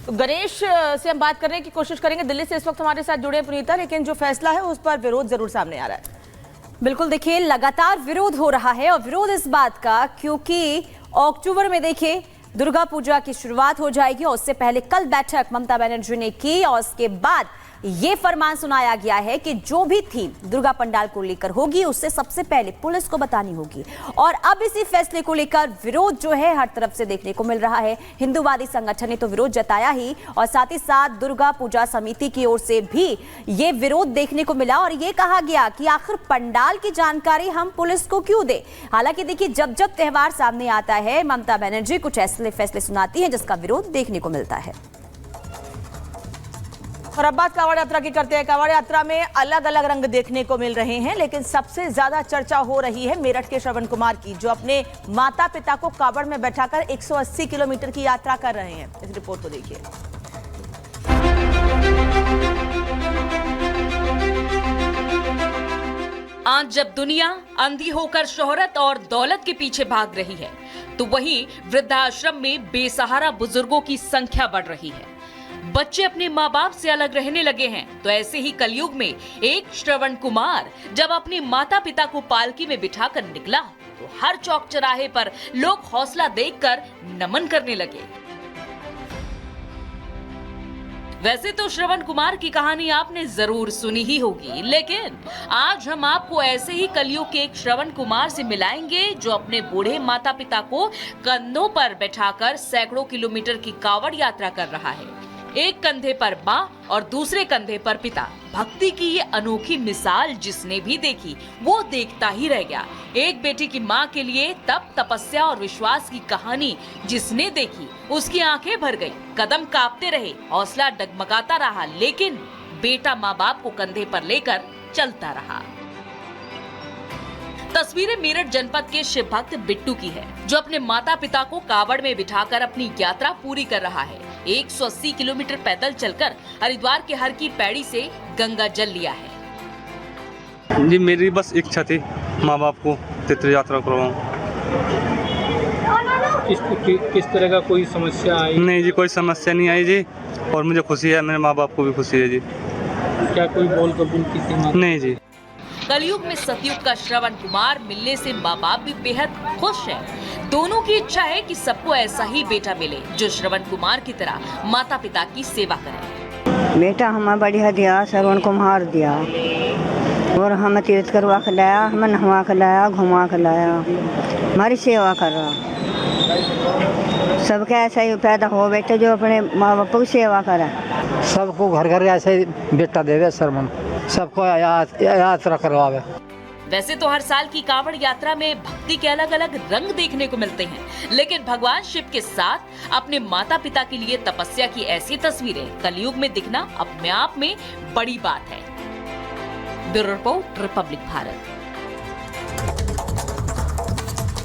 तो गणेश से हम बात करने की कोशिश करेंगे। दिल्ली से इस वक्त हमारे साथ जुड़े पुनीता, लेकिन जो फैसला है उस पर विरोध जरूर सामने आ रहा है। बिल्कुल, देखिए लगातार विरोध हो रहा है और विरोध इस बात का क्योंकि अक्टूबर में देखिए दुर्गा पूजा की शुरुआत हो जाएगी और उससे पहले कल बैठक ममता बनर्जी ने की और उसके बाद ये फरमान सुनाया गया है कि जो भी थीम दुर्गा पंडाल को लेकर होगी उससे सबसे पहले पुलिस को बतानी होगी। और अब इसी फैसले को लेकर विरोध जो है हर तरफ से देखने को मिल रहा है। हिंदूवादी संगठन ने तो विरोध जताया ही और साथ ही साथ दुर्गा पूजा समिति की ओर से भी ये विरोध देखने को मिला और ये कहा गया कि आखिर पंडाल की जानकारी हम पुलिस को क्यों दे। हालांकि देखिए जब जब त्योहार सामने आता है ममता बनर्जी कुछ ऐसे फैसले सुनाती है जिसका विरोध देखने को मिलता है। और अब बात कांवड़ यात्रा की करते हैं। कांवड़ यात्रा में अलग अलग रंग देखने को मिल रहे हैं, लेकिन सबसे ज्यादा चर्चा हो रही है मेरठ के श्रवण कुमार की, जो अपने माता पिता को कांवड़ में बैठाकर 180 किलोमीटर की यात्रा कर रहे हैं। इस रिपोर्ट को देखिए। आज जब दुनिया अंधी होकर शोहरत और दौलत के पीछे भाग रही है, तो वहीं वृद्धाश्रम में बेसहारा बुजुर्गों की संख्या बढ़ रही है। बच्चे अपने माँ बाप से अलग रहने लगे हैं। तो ऐसे ही कलयुग में एक श्रवण कुमार जब अपने माता पिता को पालकी में बिठाकर निकला तो हर चौक चौराहे पर लोग हौसला देखकर नमन करने लगे। वैसे तो श्रवण कुमार की कहानी आपने जरूर सुनी ही होगी, लेकिन आज हम आपको ऐसे ही कलयुग के एक श्रवण कुमार से मिलाएंगे जो अपने बूढ़े माता पिता को कंधों पर बैठाकर सैकड़ों किलोमीटर की कांवड़ यात्रा कर रहा है। एक कंधे पर माँ और दूसरे कंधे पर पिता। भक्ति की ये अनोखी मिसाल जिसने भी देखी वो देखता ही रह गया। एक बेटी की माँ के लिए तप, तपस्या और विश्वास की कहानी जिसने देखी उसकी आंखें भर गई, कदम कांपते रहे, हौसला डगमगाता रहा, लेकिन बेटा माँ बाप को कंधे पर लेकर चलता रहा। तस्वीरें मेरठ जनपद के शिव भक्त बिट्टू की है, जो अपने माता पिता को कावड़ में बिठाकर अपनी यात्रा पूरी कर रहा है। 180 किलोमीटर पैदल चलकर हरिद्वार के हर की पैड़ी से गंगा जल लिया है। जी मेरी बस इच्छा थी माँ बाप को तीर्थ यात्रा करवाऊं। किस तरह का कोई समस्या आई? नहीं जी, कोई समस्या नहीं आई जी, और मुझे खुशी है, मेरे माँ बाप को भी खुशी है जी। क्या कोई बोल कबूल की थी? नहीं जी। कलयुग में सतयुग का श्रवण कुमार मिलने से माँ बाप भी बेहद खुश हैं। दोनों की इच्छा है कि सबको ऐसा ही बेटा मिले जो श्रवण कुमार की तरह माता पिता की सेवा करे। बेटा हमें बढ़िया दिया, श्रवण कुमार दिया, और हमें तीर्थ करवा के लाया, हमें नहवा के लाया, घुमा के लाया, हमारी सेवा कर रहा। सबके ऐसा ही पैदा हो बेटे जो अपने माँ बाप की सेवा करे। सबको घर घर ऐसे बेटा देवे श्रवण, सबको यात्रा करवावे। वैसे तो हर साल की कांवड़ यात्रा में भक्ति के अलग अलग रंग देखने को मिलते हैं, लेकिन भगवान शिव के साथ अपने माता पिता के लिए तपस्या की ऐसी तस्वीरें कलयुग में दिखना अपने आप में बड़ी बात है। Bureau report, republic Bharat.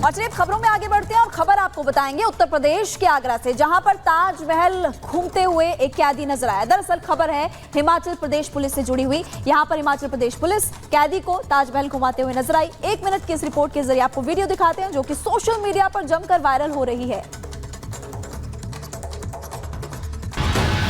और चलिए खबरों में आगे बढ़ते हैं और खबर आपको बताएंगे उत्तर प्रदेश के आगरा से, जहां पर ताजमहल घूमते हुए एक कैदी नजर आया। दरअसल खबर है हिमाचल प्रदेश पुलिस से जुड़ी हुई। यहां पर हिमाचल प्रदेश पुलिस कैदी को ताजमहल घुमाते हुए नजर आई। 1 मिनट की इस रिपोर्ट के जरिए आपको वीडियो दिखाते हैं जो कि सोशल मीडिया पर जमकर वायरल हो रही है।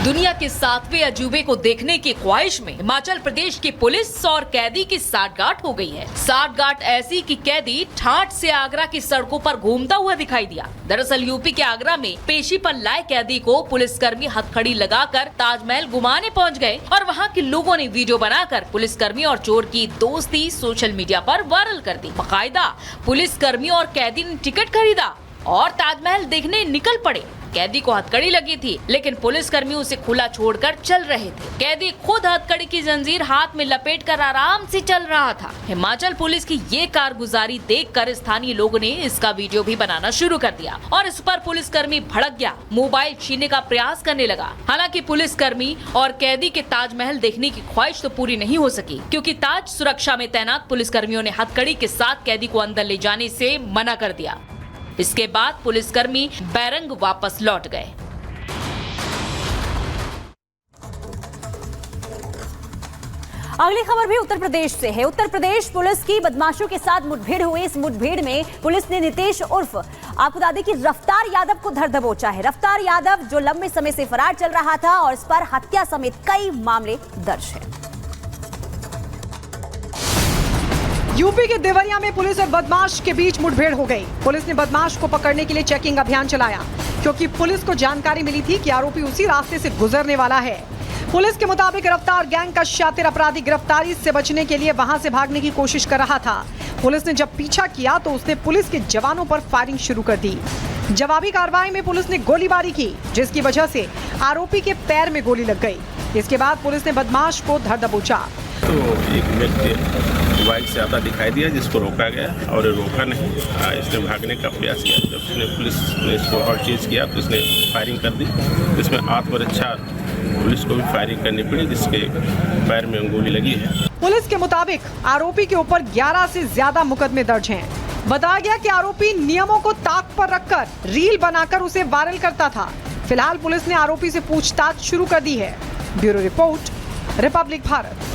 दुनिया के 7वें अजूबे को देखने की ख्वाहिश में हिमाचल प्रदेश की पुलिस और कैदी की साठगांठ हो गई है। साठगांठ ऐसी कि कैदी ठाठ से आगरा की सड़कों पर घूमता हुआ दिखाई दिया। दरअसल यूपी के आगरा में पेशी पर लाए कैदी को पुलिसकर्मी हथकड़ी लगाकर ताजमहल घुमाने पहुंच गए और वहां के लोगों ने वीडियो बनाकर पुलिसकर्मी और चोर की दोस्ती सोशल मीडिया पर वायरल कर दी। बाकायदा पुलिसकर्मी और कैदी ने टिकट खरीदा और ताजमहल देखने निकल पड़े। कैदी को हथकड़ी लगी थी, लेकिन पुलिसकर्मी उसे खुला छोड़कर चल रहे थे। कैदी खुद हथकड़ी की जंजीर हाथ में लपेटकर आराम से चल रहा था। हिमाचल पुलिस की ये कारगुजारी देखकर स्थानीय लोगों ने इसका वीडियो भी बनाना शुरू कर दिया और इस पर पुलिसकर्मी भड़क गया, मोबाइल छीनने का प्रयास करने लगा। हालांकि पुलिसकर्मी और कैदी के ताजमहल देखने की ख्वाहिश तो पूरी नहीं हो सकी, क्योंकि ताज सुरक्षा में तैनात पुलिसकर्मियों ने हथकड़ी के साथ कैदी को अंदर ले जाने से मना कर दिया। इसके बाद पुलिसकर्मी बैरंग वापस लौट गए। अगली खबर भी उत्तर प्रदेश से है। उत्तर प्रदेश पुलिस की बदमाशों के साथ मुठभेड़ हुई। इस मुठभेड़ में पुलिस ने नितेश उर्फ आपको बता दें कि रफ्तार यादव को धर दबोचा है। रफ्तार यादव जो लंबे समय से फरार चल रहा था और इस पर हत्या समेत कई मामले दर्ज हैं। यूपी के देवरिया में पुलिस और बदमाश के बीच मुठभेड़ हो गई। पुलिस ने बदमाश को पकड़ने के लिए चेकिंग अभियान चलाया क्योंकि पुलिस को जानकारी मिली थी कि आरोपी उसी रास्ते से गुजरने वाला है। पुलिस के मुताबिक रफ्तार गैंग का शातिर अपराधी गिरफ्तारी से बचने के लिए वहां से भागने की कोशिश कर रहा था। पुलिस ने जब पीछा किया तो उसने पुलिस के जवानों पर फायरिंग शुरू कर दी। जवाबी कार्रवाई में पुलिस ने गोलीबारी की, जिसकी वजह से आरोपी के पैर में गोली लग गई। इसके बाद पुलिस ने बदमाश को धर दबोचा। तो एक व्यक्ति बाइक से आता दिखाई दिया, जिसको रोका गया और रोका नहीं, इसने भागने का प्रयास किया। जब उसने पुलिस ने इसको और चीज़ किया तो इसने फायरिंग कर दी, जिसमें आत्मरक्षा पुलिस को भी फायरिंग करनी पड़ी, जिसके पैर में गोली लगी है। पुलिस के मुताबिक आरोपी के ऊपर 11 से ज्यादा मुकदमे दर्ज हैं। बताया गया कि आरोपी नियमों को ताक पर रखकर रील बनाकर उसे वायरल करता था। फिलहाल पुलिस ने आरोपी से पूछताछ शुरू कर दी है। Bureau report, republic Bharat.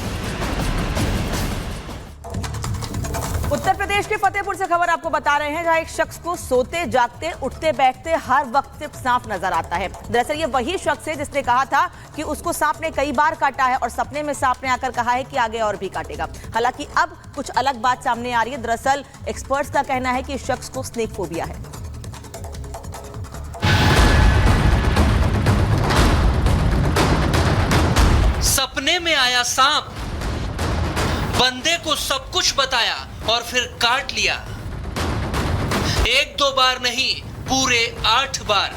Uttar Pradesh के फतेहपुर से खबर आपको बता रहे हैं, जहां एक शख्स को सोते जागते उठते बैठते हर वक्त सिर्फ सांप नजर आता है। दरअसल ये वही शख्स है जिसने कहा था कि उसको सांप ने कई बार काटा है और सपने में सांप ने आकर कहा है कि आगे और भी काटेगा। हालांकि अब कुछ अलग बात सामने आ रही है। दरअसल एक्सपर्ट्स का कहना है कि इस शख्स को स्नेक फोबिया है। सपने में आया सांप, बंदे को सब कुछ बताया और फिर काट लिया। 1-2 बार नहीं, पूरे 8 बार।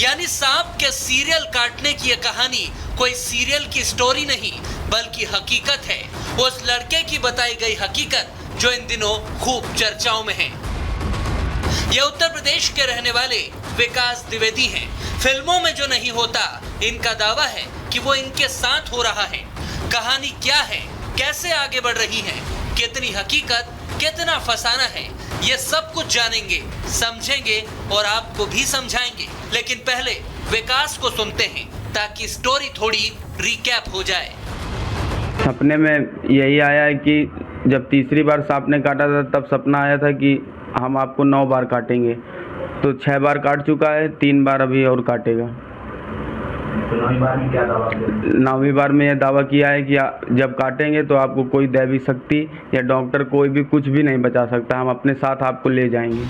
यानी सांप के सीरियल काटने की यह कहानी कोई सीरियल की स्टोरी नहीं, बल्कि हकीकत है। उस लड़के की बताई गई हकीकत जो इन दिनों खूब चर्चाओं में है। यह उत्तर प्रदेश के रहने वाले विकास द्विवेदी हैं। फिल्मों में जो नहीं होता, इनका दावा है कि वो इनके साथ हो रहा है। कहानी क्या है, कैसे आगे बढ़ रही है, कितनी हकीकत, कितना फसाना है, ये सब कुछ जानेंगे, समझेंगे और आपको भी समझाएंगे। लेकिन पहले विकास को सुनते हैं ताकि स्टोरी थोड़ी रिकैप हो जाए। सपने में यही आया है कि जब तीसरी बार सांप ने काटा था तब सपना आया था कि हम आपको 9 बार काटेंगे। तो 6 बार काट चुका है, 3 बार अभी और काटेगा। 9वीं बार में क्या दावा किया? 9वीं बार में यह दावा किया है कि जब काटेंगे तो आपको कोई दैवी शक्ति या डॉक्टर कोई भी कुछ भी नहीं बचा सकता, हम अपने साथ आपको ले जाएंगे।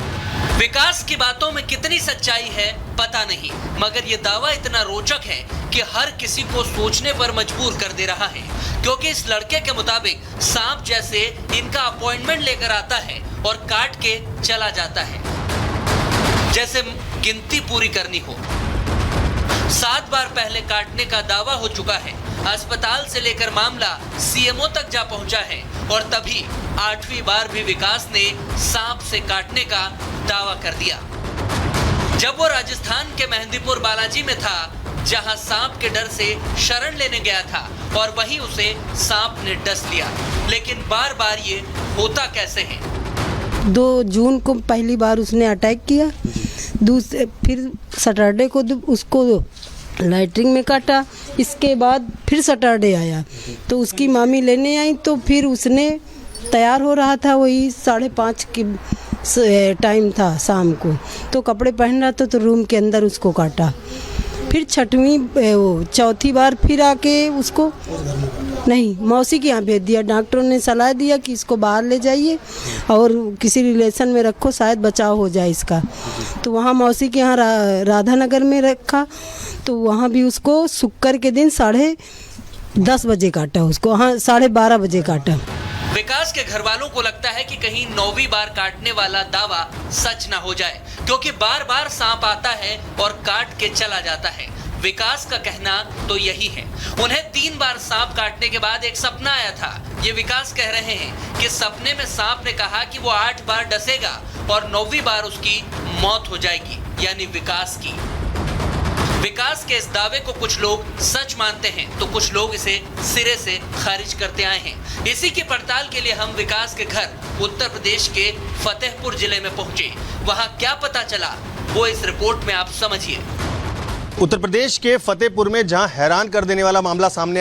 विकास की बातों में कितनी सच्चाई है पता नहीं, मगर ये दावा इतना रोचक है कि हर किसी को सोचने पर मजबूर कर दे रहा है। क्योंकि इस लड़के के मुताबिक सांप जैसे इनका अपॉइंटमेंट लेकर आता है और काट के चला जाता है, जैसे गिनती पूरी करनी हो। 7 बार पहले काटने का दावा हो चुका है। अस्पताल से लेकर मामला सीएमओ तक जा पहुंचा है और तभी 8वीं बार भी विकास ने सांप से काटने का दावा कर दिया। जब वो राजस्थान के मेहंदीपुर बालाजी में था, जहां सांप के डर से शरण लेने गया था और वहीं उसे सांप ने डस लिया। लेकिन बार बार ये होता कैसे है? 2 जून को पहली बार उसने अटैक किया, फिर सैटरडे को उसको लाइटरिंग में काटा। इसके बाद फिर सैटरडे आया तो उसकी मामी लेने आई, तो फिर उसने तैयार हो रहा था, वही 5:30 की टाइम था शाम को, तो कपड़े पहन रहा था तो रूम के अंदर उसको काटा। फिर चौथी बार फिर आके उसको नहीं मौसी के यहाँ भेज दिया। डॉक्टरों ने सलाह दिया कि इसको बाहर ले जाइए और किसी रिलेशन में रखो, शायद बचाव हो जाए इसका। तो वहाँ मौसी के यहाँ राधा नगर में रखा, तो वहाँ भी उसको शुक्र के दिन 10:30 बजे काटा उसको, हाँ 12:30 बजे काटा। विकास के घर वालों को लगता है कि कहीं 9वीं बार काटने वाला दावा सच ना हो जाए, क्योंकि बार बार सांप आता है और काट के चला जाता है। विकास का कहना तो यही है। उन्हें 3 बार सांप काटने के बाद एक सपना आया था। ये विकास कह रहे हैं कि सपने में सांप ने कहा कि वो 8 बार डसेगा और 9वीं बार उसकी मौत हो जाएगी, यानी विकास की। विकास के इस दावे को कुछ लोग सच मानते हैं तो कुछ लोग इसे सिरे से खारिज करते आए हैं। इसी की पड़ताल के लिए हम विकास के घर उत्तर प्रदेश के फतेहपुर जिले में पहुंचे। वहां क्या पता चला वो इस रिपोर्ट में आप समझिए। उत्तर प्रदेश के फतेहपुर में जहां हैरान कर देने वाला मामला सामने आया।